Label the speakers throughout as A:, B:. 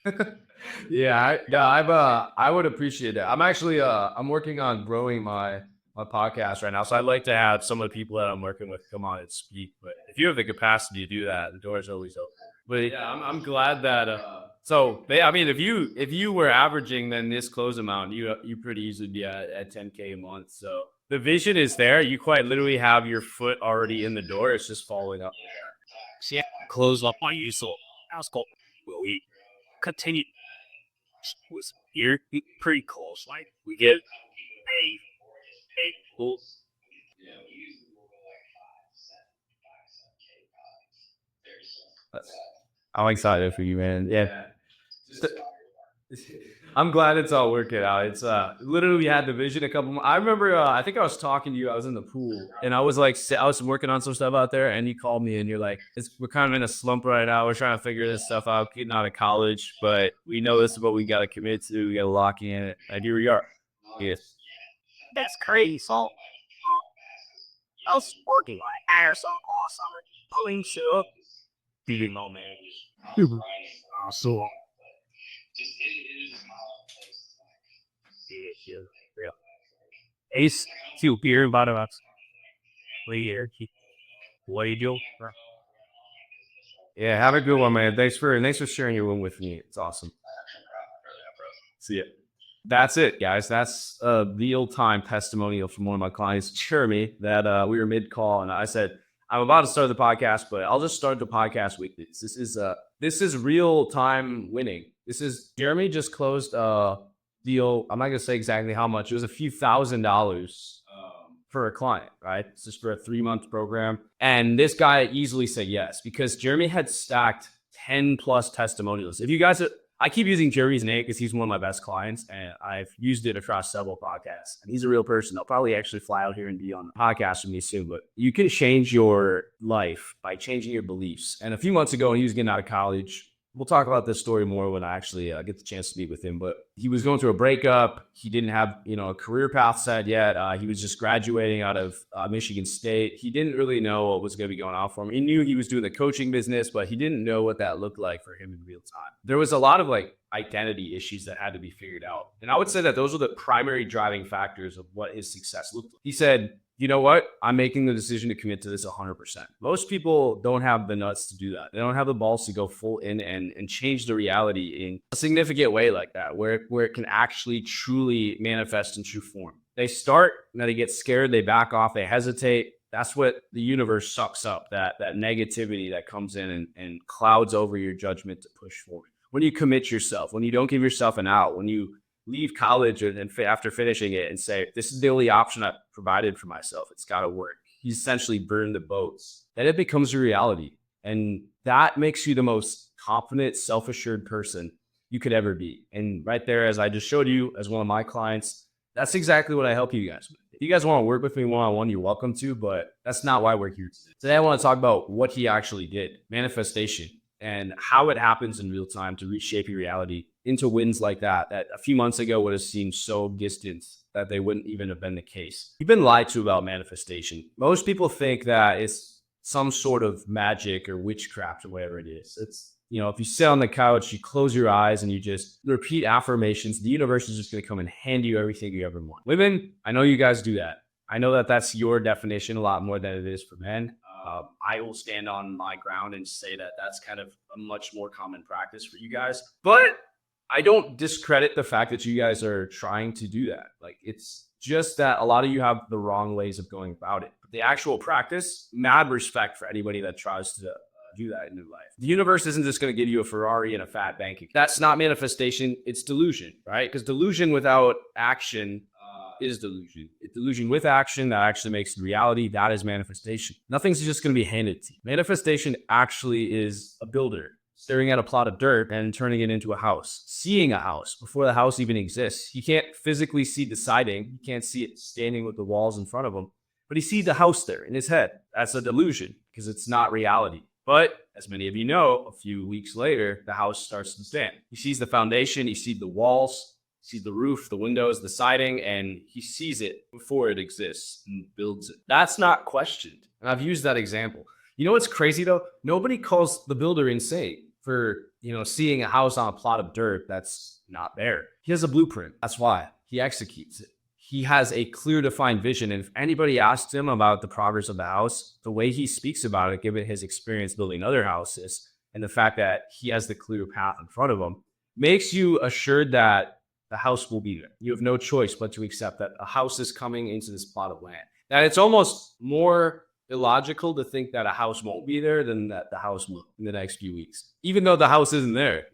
A: I would appreciate that. I'm actually I'm working on growing my podcast right now. So I'd like to have some of the people that I'm working with come on and speak. But if you have the capacity to do that, the door is always open. But yeah, I'm glad that I mean if you were averaging then this close amount, you pretty easily be at 10K a month. So the vision is there. You quite literally have your foot already in the door. It's just following up.
B: See, close up on you, so that's cool. Will we continue? Was here pretty close. Like we get a cool.
A: I'm excited for you, man. Yeah. I'm glad it's all working out. It's literally we had the vision a couple. I remember I think I was talking to you. I was in the pool and I was like I was working on some stuff out there, and you called me and you're like, we're kind of in a slump right now. We're trying to figure this stuff out, getting out of college, but we know this is what we got to commit to. We got to lock in, and here we are. Yes.
B: That's crazy. So I was working on air so awesome. Pulling so beating my man. Super awesome. Yeah, yeah. Ace, two beer, bottom ups. Later. What do you do?
A: Yeah, have a good one, man. Thanks for sharing your win with me. It's awesome. See ya. That's it, guys. That's a real time testimonial from one of my clients, Jeremy, that we were mid call, and I said, I'm about to start the podcast, but I'll just start the podcast weekly. This is real time winning. This is Jeremy just closed a deal. I'm not gonna say exactly how much. It was a few $1,000s for a client, right? It's just for a 3 month program. And this guy easily said yes because Jeremy had stacked 10 plus testimonials. If you guys, I keep using Jeremy's name because he's one of my best clients and I've used it across several podcasts. And he's a real person. They'll probably actually fly out here and be on the podcast with me soon. But you can change your life by changing your beliefs. And a few months ago, when he was getting out of college, we'll talk about this story more when I actually get the chance to meet with him. But he was going through a breakup. He didn't have, a career path set yet. He was just graduating out of Michigan State. He didn't really know what was going to be going on for him. He knew he was doing the coaching business, but he didn't know what that looked like for him in real time. There was a lot of like identity issues that had to be figured out. And I would say that those were the primary driving factors of what his success looked like. He said, you know what? I'm making the decision to commit to this 100%. Most people don't have the nuts to do that. They don't have the balls to go full in and change the reality in a significant way like that, where it can actually truly manifest in true form. They start, and then they get scared, they back off, they hesitate. That's what the universe sucks up, that negativity that comes in and clouds over your judgment to push forward. When you commit yourself, when you don't give yourself an out, when you leave college and after finishing it and say, this is the only option I've provided for myself, it's got to work. You essentially burn the boats. Then it becomes a reality. And that makes you the most confident, self-assured person you could ever be. And right there, as I just showed you, as one of my clients, that's exactly what I help you guys with. If you guys want to work with me one-on-one, you're welcome to, but that's not why we're here today. Today, I want to talk about what he actually did, manifestation, and how it happens in real time to reshape your reality into wins like that a few months ago would have seemed so distant that they wouldn't even have been the case. You've been lied to about manifestation. Most people think that it's some sort of magic or witchcraft or whatever it is. It's, if you sit on the couch, you close your eyes and you just repeat affirmations, the universe is just going to come and hand you everything you ever want. Women, I know you guys do that. I know that that's your definition a lot more than it is for men. I will stand on my ground and say that that's kind of a much more common practice for you guys. But I don't discredit the fact that you guys are trying to do that. Like, it's just that a lot of you have the wrong ways of going about it. But the actual practice, mad respect for anybody that tries to do that in their life. The universe isn't just going to give you a Ferrari and a fat bank account. That's not manifestation. It's delusion, right? Because delusion without action is delusion. It's delusion with action that actually makes reality. That is manifestation. Nothing's just going to be handed to you. Manifestation actually is a builder staring at a plot of dirt and turning it into a house, seeing a house before the house even exists. You can't physically see the siding. You can't see it standing with the walls in front of him, but he sees the house there in his head. That's a delusion because it's not reality. But as many of you know, a few weeks later, the house starts to stand. He sees the foundation, he sees the walls, he sees the roof, the windows, the siding, and he sees it before it exists and builds it. That's not questioned. And I've used that example. You know what's crazy though? Nobody calls the builder insane. for, seeing a house on a plot of dirt that's not there. He has a blueprint. That's why he executes it. He has a clear defined vision. And if anybody asks him about the progress of the house, the way he speaks about it, given his experience building other houses and the fact that he has the clear path in front of him, makes you assured that the house will be there. You have no choice but to accept that a house is coming into this plot of land. Now, it's almost more illogical to think that a house won't be there than that the house will in the next few weeks, even though the house isn't there.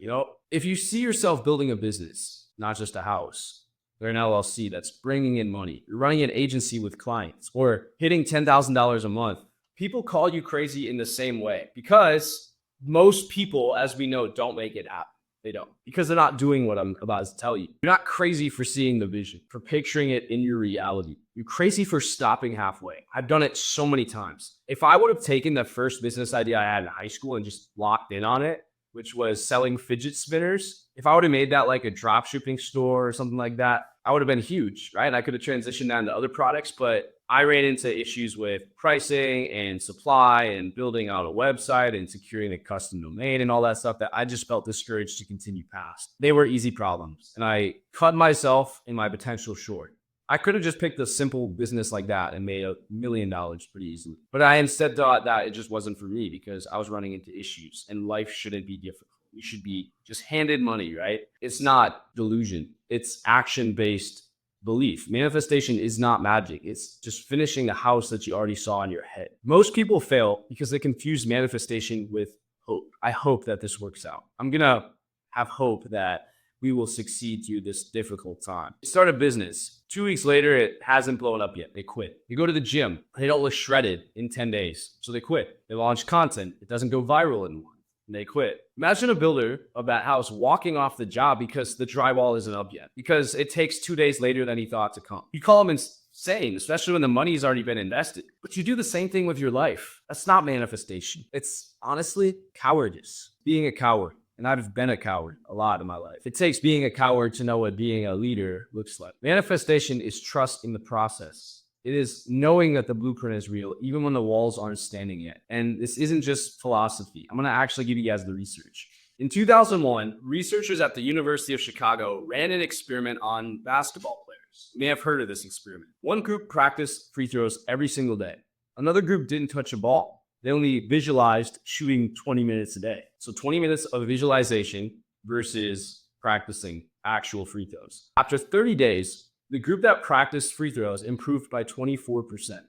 A: If you see yourself building a business, not just a house, or an LLC that's bringing in money, you're running an agency with clients, or hitting $10,000 a month, people call you crazy in the same way, because most people, as we know, don't make it happen. They don't, because they're not doing what I'm about to tell you. You're not crazy for seeing the vision, for picturing it in your reality. You're crazy for stopping halfway. I've done it so many times. If I would have taken the first business idea I had in high school and just locked in on it, which was selling fidget spinners, if I would have made that like a drop shipping store or something like that, I would have been huge, right? And I could have transitioned down to other products, but I ran into issues with pricing and supply and building out a website and securing a custom domain and all that stuff that I just felt discouraged to continue past. They were easy problems, and I cut myself and my potential short. I could have just picked a simple business like that and made $1 million pretty easily. But I instead thought that it just wasn't for me because I was running into issues, and life shouldn't be difficult. You should be just handed money, right? It's not delusion. It's action-based belief. Manifestation is not magic. It's just finishing the house that you already saw in your head. Most people fail because they confuse manifestation with hope. I hope that this works out. I'm going to have hope that we will succeed through this difficult time. You start a business. 2 weeks later, it hasn't blown up yet. They quit. You go to the gym. They don't look shredded in 10 days. So they quit. They launch content. It doesn't go viral in one. And they quit. Imagine a builder of that house walking off the job because the drywall isn't up yet, because it takes 2 days later than he thought to come. You call him insane, especially when the money's already been invested. But you do the same thing with your life. That's not manifestation. It's honestly cowardice. Being a coward. And I've been a coward a lot in my life. It takes being a coward to know what being a leader looks like. Manifestation is trust in the process. It is knowing that the blueprint is real, even when the walls aren't standing yet. And this isn't just philosophy. I'm going to actually give you guys the research. In 2001, researchers at the University of Chicago ran an experiment on basketball players. You may have heard of this experiment. One group practiced free throws every single day. Another group didn't touch a ball. They only visualized shooting 20 minutes a day. So 20 minutes of visualization versus practicing actual free throws. After 30 days, the group that practiced free throws improved by 24%.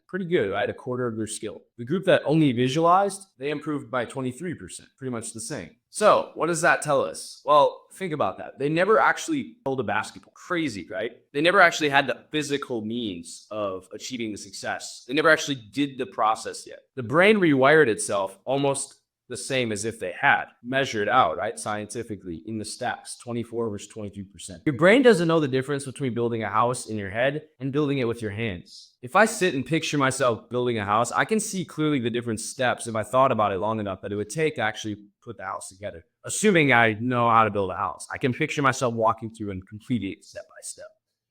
A: Pretty good, right? A quarter of their skill. The group that only visualized, they improved by 23%. Pretty much the same. So what does that tell us? Well, think about that. They never actually held a basketball. Crazy, right? They never actually had the physical means of achieving the success. They never actually did the process yet. The brain rewired itself almost the same as if they had measured out, right? Scientifically in the stats, 24 versus 23%. Your brain doesn't know the difference between building a house in your head and building it with your hands. If I sit and picture myself building a house, I can see clearly the different steps if I thought about it long enough that it would take to actually put the house together. Assuming I know how to build a house, I can picture myself walking through and completing it step by step.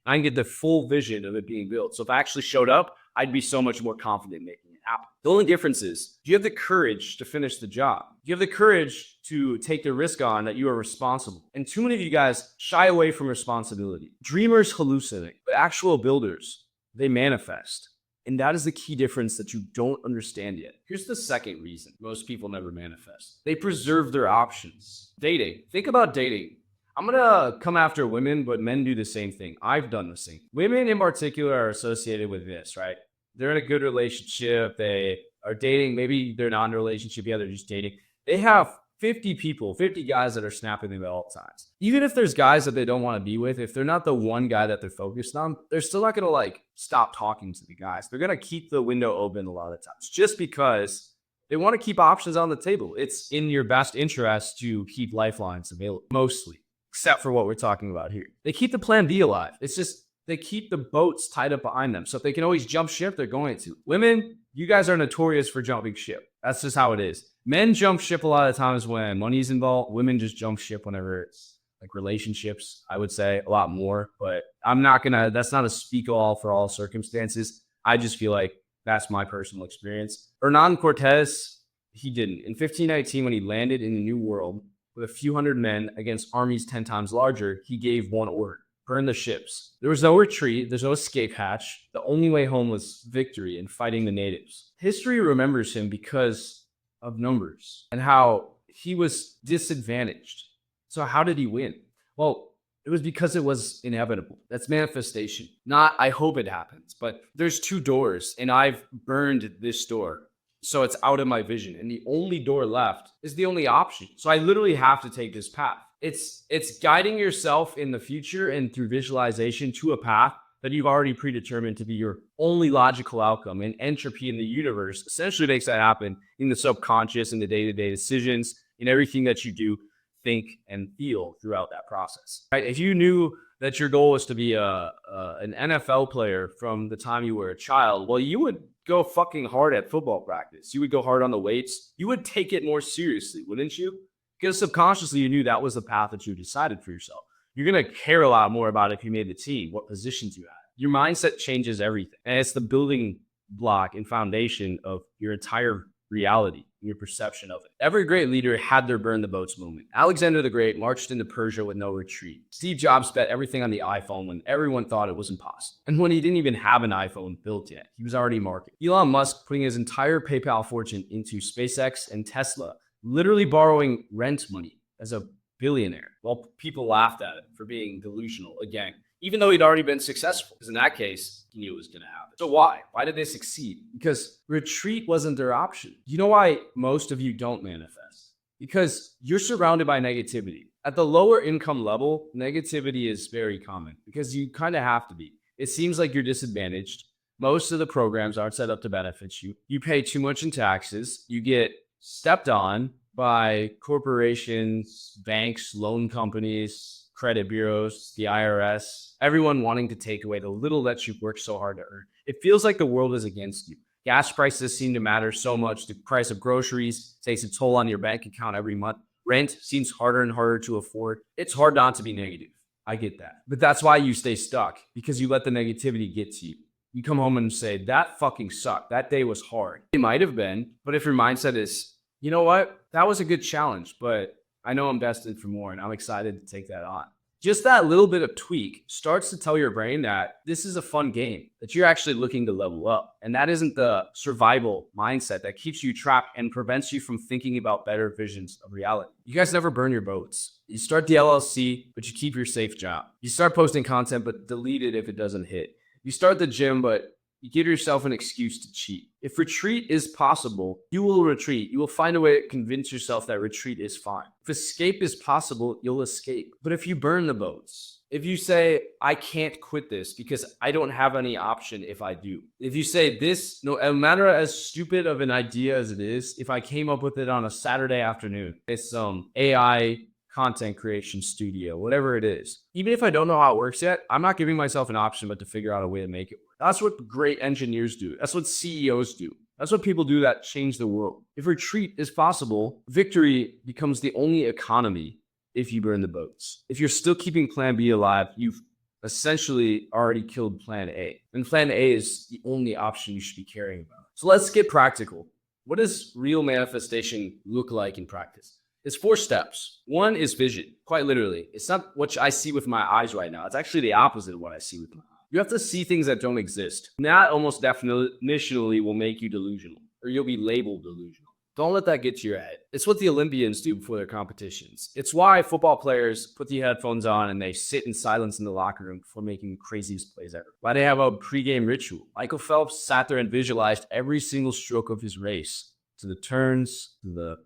A: I can get the full vision of it being built. So if I actually showed up, I'd be so much more confident making it happen. The only difference is, do you have the courage to finish the job? Do you have the courage to take the risk on that you are responsible? And too many of you guys shy away from responsibility. Dreamers hallucinate, but actual builders, they manifest. And that is the key difference that you don't understand yet. Here's the second reason most people never manifest. They preserve their options. Dating. Think about dating. I'm going to come after women, but men do the same thing. I've done the same. Women in particular are associated with this, right? They're in a good relationship. They are dating. Maybe they're not in a relationship yet. They're just dating. They have 50 people, 50 guys that are snapping them at all times. Even if there's guys that they don't want to be with, if they're not the one guy that they're focused on, they're still not going to stop talking to the guys. They're going to keep the window open a lot of times just because they want to keep options on the table. It's in your best interest to keep lifelines available, mostly, except for what we're talking about here. They keep the plan B alive. It's just they keep the boats tied up behind them. So if they can always jump ship, they're going to. Women, you guys are notorious for jumping ship. That's just how it is. Men jump ship a lot of times when money's involved. Women just jump ship whenever it's like relationships, I would say a lot more. But that's not a speak all for all circumstances. I just feel like that's my personal experience. Hernan Cortez, he didn't. In 1519, when he landed in the New World, with a few hundred men against armies 10 times larger, he gave one order: burn the ships. There was no retreat, there's no escape hatch. The only way home was victory and fighting the natives. History remembers him because of numbers and how he was disadvantaged. So, how did he win? Well, it was because it was inevitable. That's manifestation. Not, I hope it happens, but there's two doors, and I've burned this door. So it's out of my vision. And the only door left is the only option. So I literally have to take this path. It's guiding yourself in the future and through visualization to a path that you've already predetermined to be your only logical outcome. And entropy in the universe essentially makes that happen in the subconscious, in the day-to-day decisions, in everything that you do, think, and feel throughout that process. Right? If you knew that your goal was to be an NFL player from the time you were a child, well, you would go fucking hard at football practice. You would go hard on the weights. You would take it more seriously, wouldn't you? Because subconsciously you knew that was the path that you decided for yourself. You're going to care a lot more about if you made the team, what positions you had. Your mindset changes everything. And it's the building block and foundation of your entire reality, your perception of it. Every great leader had their burn the boats moment. Alexander the Great marched into Persia with no retreat. Steve Jobs bet everything on the iPhone when everyone thought it was impossible. And when he didn't even have an iPhone built yet, he was already marketing. Elon Musk putting his entire PayPal fortune into SpaceX and Tesla, literally borrowing rent money as a billionaire, while people laughed at it for being delusional again, even though he'd already been successful. Because in that case, he knew it was going to happen. So why? Why did they succeed? Because retreat wasn't their option. You know why most of you don't manifest? Because you're surrounded by negativity. At the lower income level, negativity is very common because you kind of have to be. It seems like you're disadvantaged. Most of the programs aren't set up to benefit you. You pay too much in taxes. You get stepped on by corporations, banks, loan companies, credit bureaus, the IRS, everyone wanting to take away the little that you've worked so hard to earn. It feels like the world is against you. Gas prices seem to matter so much. The price of groceries takes a toll on your bank account every month. Rent seems harder and harder to afford. It's hard not to be negative. I get that. But that's why you stay stuck, because you let the negativity get to you. You come home and say, that fucking sucked. That day was hard. It might have been, but if your mindset is, you know what? That was a good challenge, but I know I'm destined for more and I'm excited to take that on. Just that little bit of tweak starts to tell your brain that this is a fun game, that you're actually looking to level up. And that isn't the survival mindset that keeps you trapped and prevents you from thinking about better visions of reality. You guys never burn your boats. You start the LLC, but you keep your safe job. You start posting content, but delete it if it doesn't hit. You start the gym, but you give yourself an excuse to cheat. If retreat is possible, you will retreat. You will find a way to convince yourself that retreat is fine. If escape is possible, you'll escape. But if you burn the boats, if you say, I can't quit this because I don't have any option if I do. If you say this, no matter as stupid of an idea as it is, if I came up with it on a Saturday afternoon, it's some AI content creation studio, whatever it is. Even if I don't know how it works yet, I'm not giving myself an option but to figure out a way to make it work. That's what great engineers do. That's what CEOs do. That's what people do that change the world. If retreat is possible, victory becomes the only economy if you burn the boats. If you're still keeping plan B alive, you've essentially already killed plan A. And plan A is the only option you should be caring about. So let's get practical. What does real manifestation look like in practice? It's 4 steps. 1 is vision, quite literally. It's not what I see with my eyes right now. It's actually the opposite of what I see with my eyes. You have to see things that don't exist. And that almost definitionally will make you delusional, or you'll be labeled delusional. Don't let that get to your head. It's what the Olympians do before their competitions. It's why football players put the headphones on and they sit in silence in the locker room before making the craziest plays ever. Why they have a pregame ritual. Michael Phelps sat there and visualized every single stroke of his race, to the turns, to the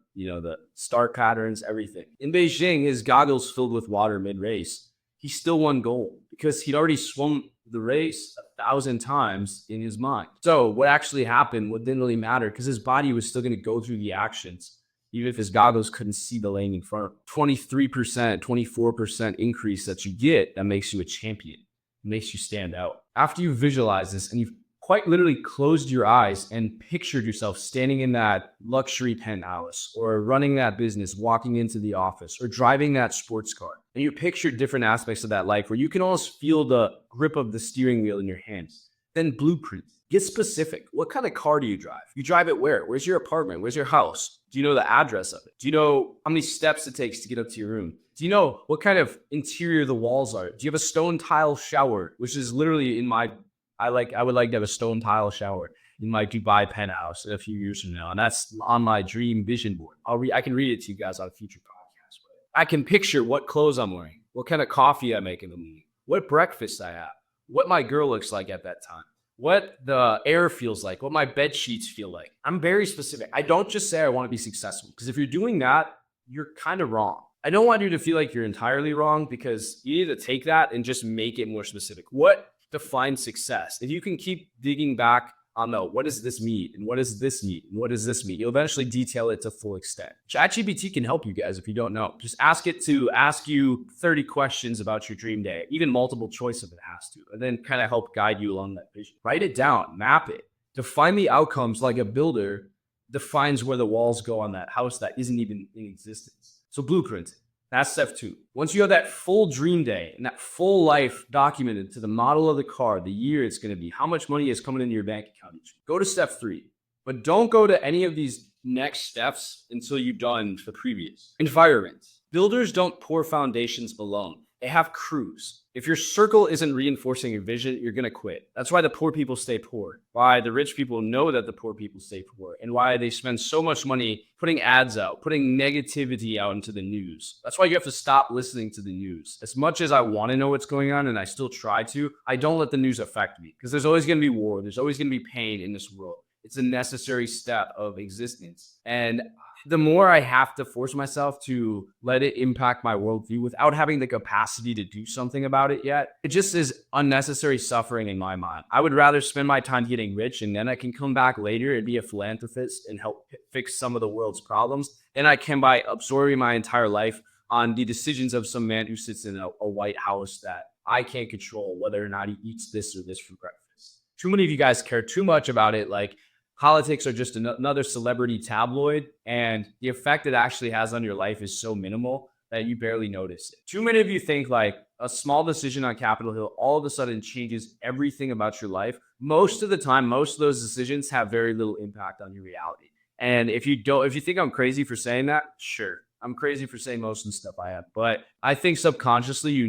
A: start patterns, everything. In Beijing, his goggles filled with water mid-race. He still won gold because he'd already swum the race 1,000 times in his mind. So what actually happened, what didn't really matter, because his body was still going to go through the actions, even if his goggles couldn't see the lane in front. 23%, 24% increase that you get, that makes you a champion. It makes you stand out. After you visualize this and you've quite literally closed your eyes and pictured yourself standing in that luxury penthouse or running that business, walking into the office or driving that sports car. And you pictured different aspects of that life where you can almost feel the grip of the steering wheel in your hands. Then blueprint. Get specific. What kind of car do you drive? You drive it where? Where's your apartment? Where's your house? Do you know the address of it? Do you know how many steps it takes to get up to your room? Do you know what kind of interior the walls are? Do you have a stone tile shower? Which is literally in my, I would like to have a stone tile shower in my Dubai penthouse a few years from now. And that's on my dream vision board. I can read it to you guys on a future podcast. I can picture what clothes I'm wearing, what kind of coffee I make in the morning, what breakfast I have, what my girl looks like at that time, what the air feels like, what my bed sheets feel like. I'm very specific. I don't just say I want to be successful, because if you're doing that, you're kind of wrong. I don't want you to feel like you're entirely wrong, because you need to take that and just make it more specific. What defines success? If you can keep digging back on the what does this mean and what does this mean and what does this mean, you'll eventually detail it to full extent. ChatGPT can help you guys if you don't know. Just ask it to ask you 30 questions about your dream day, even multiple choice if it has to, and then kind of help guide you along that vision. Write it down, map it, define the outcomes like a builder defines where the walls go on that house that isn't even in existence. So blueprint. That's step 2. Once you have that full dream day and that full life documented to the model of the car, the year it's going to be, how much money is coming into your bank account each week, go to step 3. But don't go to any of these next steps until you've done the previous. Environment. Builders don't pour foundations alone. They have crews. If your circle isn't reinforcing your vision, you're going to quit. That's why the poor people stay poor. Why the rich people know that the poor people stay poor, and why they spend so much money putting ads out, putting negativity out into the news. That's why you have to stop listening to the news. As much as I want to know what's going on, and I still try to, I don't let the news affect me, because there's always going to be war. There's always going to be pain in this world. It's a necessary step of existence. And the more I have to force myself to let it impact my worldview without having the capacity to do something about it yet, it just is unnecessary suffering in my mind. I would rather spend my time getting rich, and then I can come back later and be a philanthropist and help fix some of the world's problems, than I can by absorbing my entire life on the decisions of some man who sits in a White House that I can't control whether or not he eats this or this for breakfast. Too many of you guys care too much about it. Like, politics are just another celebrity tabloid, and the effect it actually has on your life is so minimal that you barely notice it. Too many of you think like a small decision on Capitol Hill all of a sudden changes everything about your life. Most of the time, most of those decisions have very little impact on your reality. And if you think I'm crazy for saying that, sure, I'm crazy for saying most of the stuff I have. But I think subconsciously,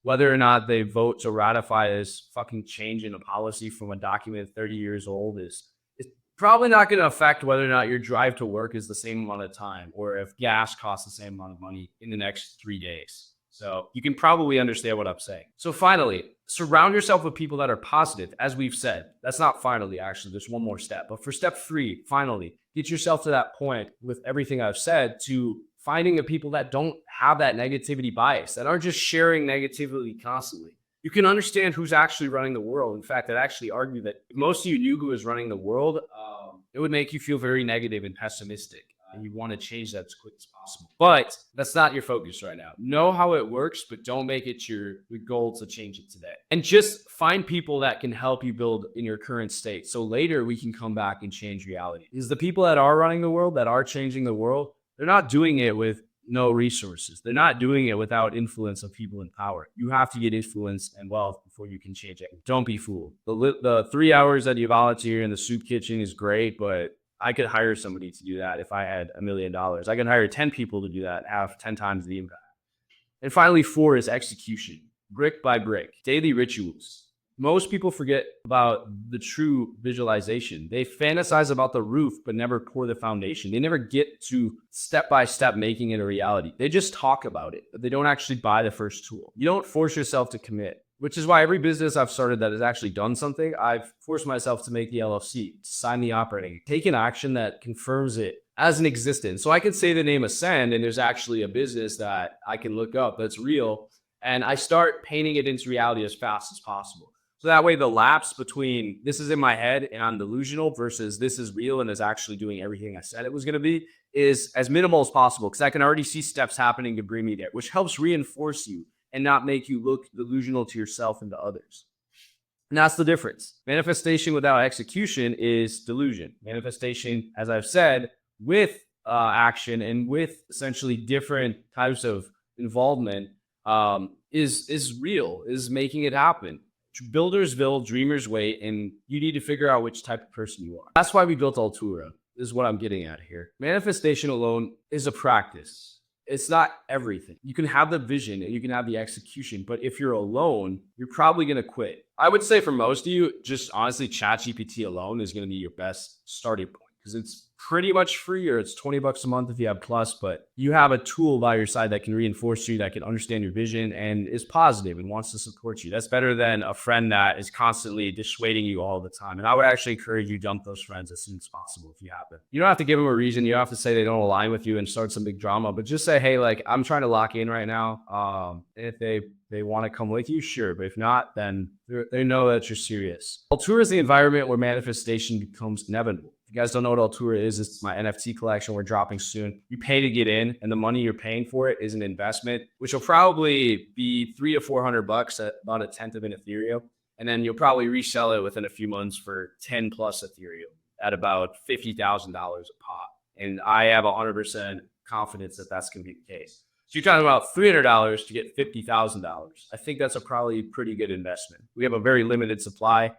A: whether or not they vote to ratify this fucking change in a policy from a document 30 years old is probably not going to affect whether or not your drive to work is the same amount of time, or if gas costs the same amount of money in the next 3 days. So you can probably understand what I'm saying. So finally, surround yourself with people that are positive. As we've said, that's not finally, actually, there's one more step. But for step 3, finally, get yourself to that point with everything I've said, to finding the people that don't have that negativity bias, that aren't just sharing negativity constantly. You can understand who's actually running the world. In fact, I'd actually argue that if most of you knew who was running the world, it would make you feel very negative and pessimistic. And you want to change that as quick as possible. But that's not your focus right now. Know how it works, but don't make it your goal to change it today. And just find people that can help you build in your current state, so later we can come back and change reality. Because the people that are running the world, that are changing the world, they're not doing it with no resources. They're not doing it without influence of people in power. You have to get influence and wealth before you can change it. Don't be fooled. The 3 hours that you volunteer in the soup kitchen is great, but I could hire somebody to do that if I had $1 million. I could hire 10 people to do that, have 10 times the impact. And finally, 4 is execution, brick by brick, daily rituals. Most people forget about the true visualization. They fantasize about the roof, but never pour the foundation. They never get to step by step making it a reality. They just talk about it, but they don't actually buy the first tool. You don't force yourself to commit, which is why every business I've started that has actually done something, I've forced myself to make the LLC, sign the operating, take an action that confirms it as an existence. So I can say the name Ascend, and there's actually a business that I can look up that's real, and I start painting it into reality as fast as possible. So that way the lapse between this is in my head and I'm delusional versus this is real and is actually doing everything I said it was going to be is as minimal as possible, because I can already see steps happening to bring me there, which helps reinforce you and not make you look delusional to yourself and to others. And that's the difference. Manifestation without execution is delusion. Manifestation, as I've said, with action and with essentially different types of involvement is real, is making it happen. Builders build, dreamers wait, and you need to figure out which type of person you are. That's why we built Altura, is what I'm getting at here. Manifestation alone is a practice. It's not everything. You can have the vision and you can have the execution, but if you're alone, you're probably going to quit. I would say for most of you, just honestly, ChatGPT alone is going to be your best starting point because it's pretty much free, or it's $20 a month if you have Plus, but you have a tool by your side that can reinforce you, that can understand your vision and is positive and wants to support you. That's better than a friend that is constantly dissuading you all the time. And I would actually encourage you to dump those friends as soon as possible if you have them. You don't have to give them a reason. You don't have to say they don't align with you and start some big drama, but just say, hey, like, I'm trying to lock in right now. If they want to come with you, sure. But if not, then they know that you're serious. Altura is the environment where manifestation becomes inevitable. If you guys don't know what Altura is, it's my NFT collection we're dropping soon. You pay to get in, and the money you're paying for it is an investment, which will probably be $300 to $400 at about a tenth of an Ethereum. And then you'll probably resell it within a few months for 10 plus Ethereum at about $50,000 a pop. And I have 100% confidence that that's going to be the case. So you're talking about $300 to get $50,000. I think that's a probably pretty good investment. We have a very limited supply.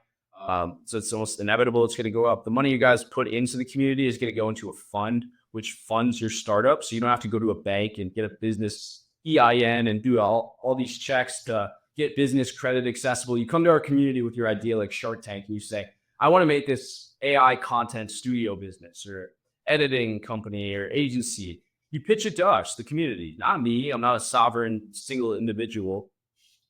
A: So it's almost inevitable it's going to go up. The money you guys put into the community is going to go into a fund, which funds your startup. So you don't have to go to a bank and get a business EIN and do all these checks to get business credit accessible. You come to our community with your idea like Shark Tank and you say, I want to make this AI content studio business or editing company or agency. You pitch it to us, the community, not me. I'm not a sovereign single individual,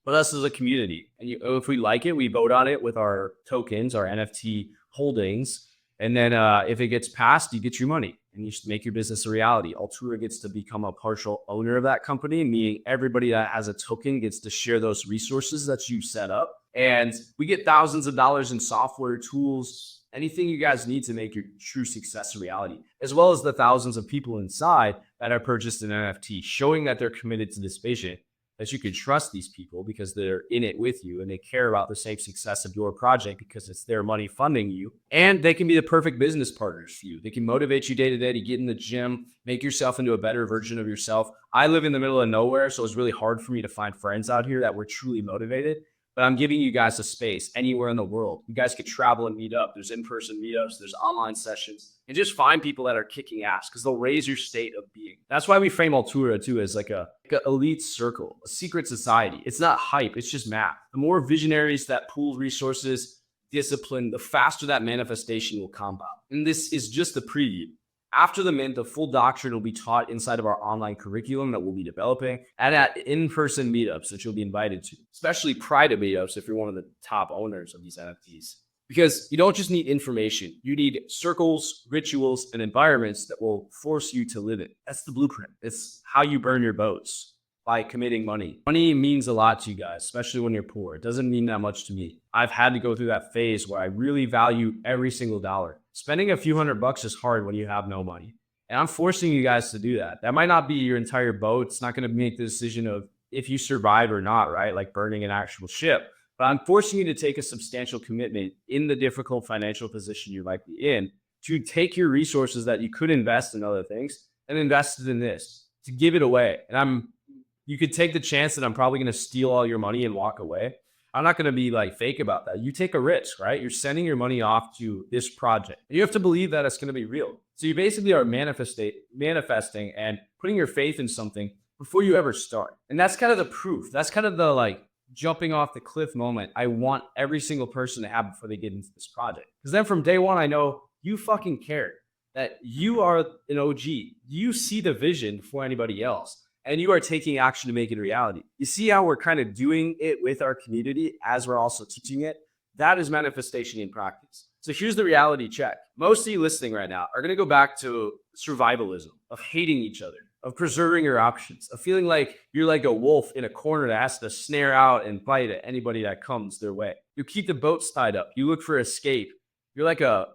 A: but us as a community. And if we like it, we vote on it with our tokens, our NFT holdings. And then if it gets passed, you get your money and you make your business a reality. Altura gets to become a partial owner of that company, meaning everybody that has a token gets to share those resources that you set up. And we get thousands of dollars in software, tools, anything you guys need to make your true success a reality, as well as the thousands of people inside that have purchased an NFT, showing that they're committed to this vision, that you can trust these people because they're in it with you and they care about the same success of your project because it's their money funding you. And they can be the perfect business partners for you. They can motivate you day to day to get in the gym, make yourself into a better version of yourself. I live in the middle of nowhere, so it's really hard for me to find friends out here that were truly motivated. But I'm giving you guys a space anywhere in the world. You guys could travel and meet up. There's in-person meetups, there's online sessions, and just find people that are kicking ass because they'll raise your state of being. That's why we frame Altura too as like a elite circle, a secret society. It's not hype, it's just math. The more visionaries that pool resources, discipline, the faster that manifestation will compound. And this is just the preview. After the mint, the full doctrine will be taught inside of our online curriculum that we'll be developing and at in-person meetups that you'll be invited to, especially private meetups if you're one of the top owners of these NFTs. Because you don't just need information, you need circles, rituals, and environments that will force you to live it. That's the blueprint. It's how you burn your boats, by committing money. Money means a lot to you guys, especially when you're poor. It doesn't mean that much to me. I've had to go through that phase where I really value every single dollar. Spending a few $100 is hard when you have no money. And I'm forcing you guys to do that. That might not be your entire boat. It's not going to make the decision of if you survive or not, right? Like burning an actual ship. But I'm forcing you to take a substantial commitment in the difficult financial position you're likely in to take your resources that you could invest in other things and invest it in this, to give it away. And you could take the chance that I'm probably going to steal all your money and walk away. I'm not going to be like fake about that. You take a risk, right? You're sending your money off to this project. You have to believe that it's going to be real. So you basically are manifesting and putting your faith in something before you ever start. And that's kind of the proof. That's kind of the like jumping off the cliff moment I want every single person to have before they get into this project. Because then from day one, I know you fucking care, that you are an OG. You see the vision before anybody else. And you are taking action to make it a reality. You see how we're kind of doing it with our community as we're also teaching it? That is manifestation in practice. So here's the reality check. Most of you listening right now are going to go back to survivalism, of hating each other, of preserving your options, of feeling like you're like a wolf in a corner that has to snare out and bite at anybody that comes their way. You keep the boats tied up. You look for escape. You're like a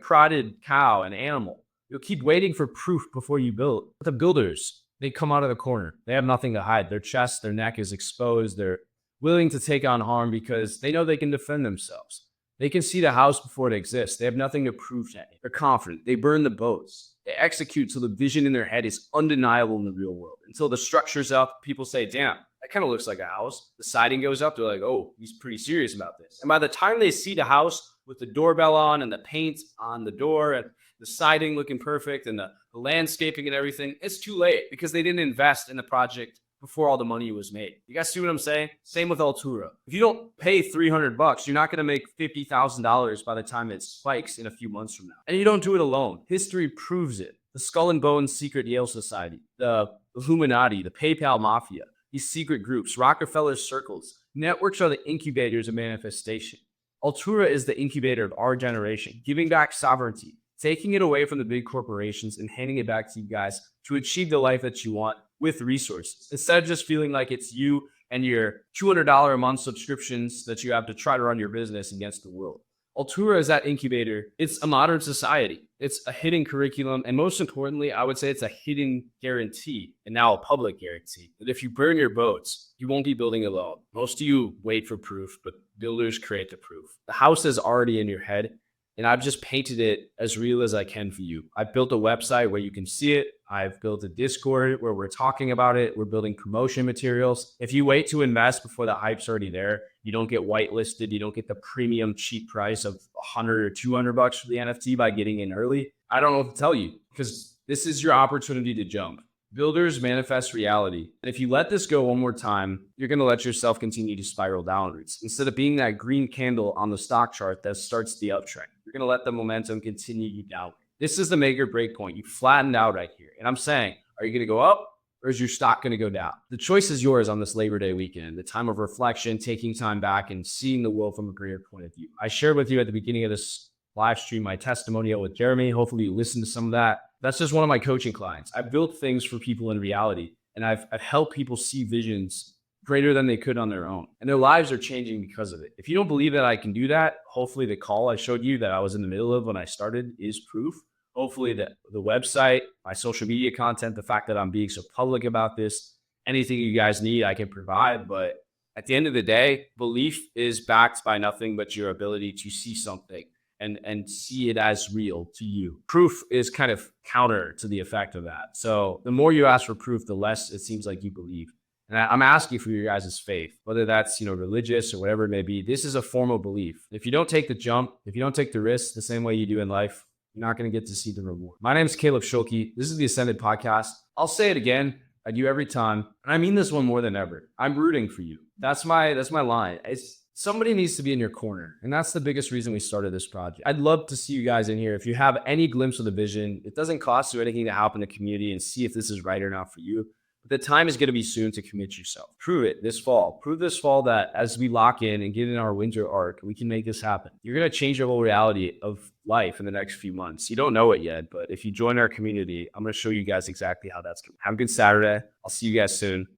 A: prodded cow, an animal. You'll keep waiting for proof before you build. But the builders, they come out of the corner. They have nothing to hide. Their chest, their neck is exposed. They're willing to take on harm because they know they can defend themselves. They can see the house before it exists. They have nothing to prove to anyone. They're confident. They burn the boats. They execute so the vision in their head is undeniable in the real world. Until the structure's up, people say, damn, that kind of looks like a house. The siding goes up. They're like, oh, he's pretty serious about this. And by the time they see the house with the doorbell on and the paint on the door and the siding looking perfect and the landscaping and everything, it's too late because they didn't invest in the project before all the money was made. You guys see what I'm saying? Same with Altura. If you don't pay $300, you're not going to make $50,000 by the time it spikes in a few months from now. And you don't do it alone. History proves it. The Skull and Bones secret Yale Society, the Illuminati, the PayPal Mafia, these secret groups, Rockefeller's circles, networks are the incubators of manifestation. Altura is the incubator of our generation, giving back sovereignty, taking it away from the big corporations and handing it back to you guys to achieve the life that you want with resources. Instead of just feeling like it's you and your $200 a month subscriptions that you have to try to run your business against the world. Altura is that incubator. It's a modern society. It's a hidden curriculum. And most importantly, I would say it's a hidden guarantee and now a public guarantee that if you burn your boats, you won't be building alone. Most of you wait for proof, but builders create the proof. The house is already in your head. And I've just painted it as real as I can for you. I've built a website where you can see it. I've built a Discord where we're talking about it. We're building promotion materials. If you wait to invest before the hype's already there, you don't get whitelisted. You don't get the premium cheap price of $100 or $200 for the NFT by getting in early. I don't know what to tell you because this is your opportunity to jump. Builders manifest reality. And if you let this go one more time, you're going to let yourself continue to spiral downwards. Instead of being that green candle on the stock chart that starts the uptrend, you're going to let the momentum continue you down. This is the make or break point. You flattened out right here. And I'm saying, are you going to go up or is your stock going to go down? The choice is yours on this Labor Day weekend, the time of reflection, taking time back and seeing the world from a greater point of view. I shared with you at the beginning of this live stream my testimonial with Jeremy. Hopefully you listened to some of that. That's just one of my coaching clients. I built things for people in reality, and I've helped people see visions greater than they could on their own. And their lives are changing because of it. If you don't believe that I can do that, hopefully the call I showed you that I was in the middle of when I started is proof. Hopefully the website, my social media content, the fact that I'm being so public about this, anything you guys need, I can provide. But at the end of the day, belief is backed by nothing but your ability to see something and see it as real to you. Proof is kind of counter to the effect of that. So the more you ask for proof, the less it seems like you believe. And I'm asking for your guys' faith, whether that's, religious or whatever it may be. This is a formal belief. If you don't take the jump, if you don't take the risk the same way you do in life, you're not going to get to see the reward. My name is Caleb Schulke. This is the Ascended Podcast. I'll say it again. I do every time. And I mean this one more than ever. I'm rooting for you. That's my line. Somebody needs to be in your corner. And that's the biggest reason we started this project. I'd love to see you guys in here. If you have any glimpse of the vision, it doesn't cost you anything to help in the community and see if this is right or not for you. But the time is going to be soon to commit yourself. Prove it this fall. Prove this fall that as we lock in and get in our winter arc, we can make this happen. You're going to change your whole reality of life in the next few months. You don't know it yet, but if you join our community, I'm going to show you guys exactly how that's going. Have a good Saturday. I'll see you guys soon.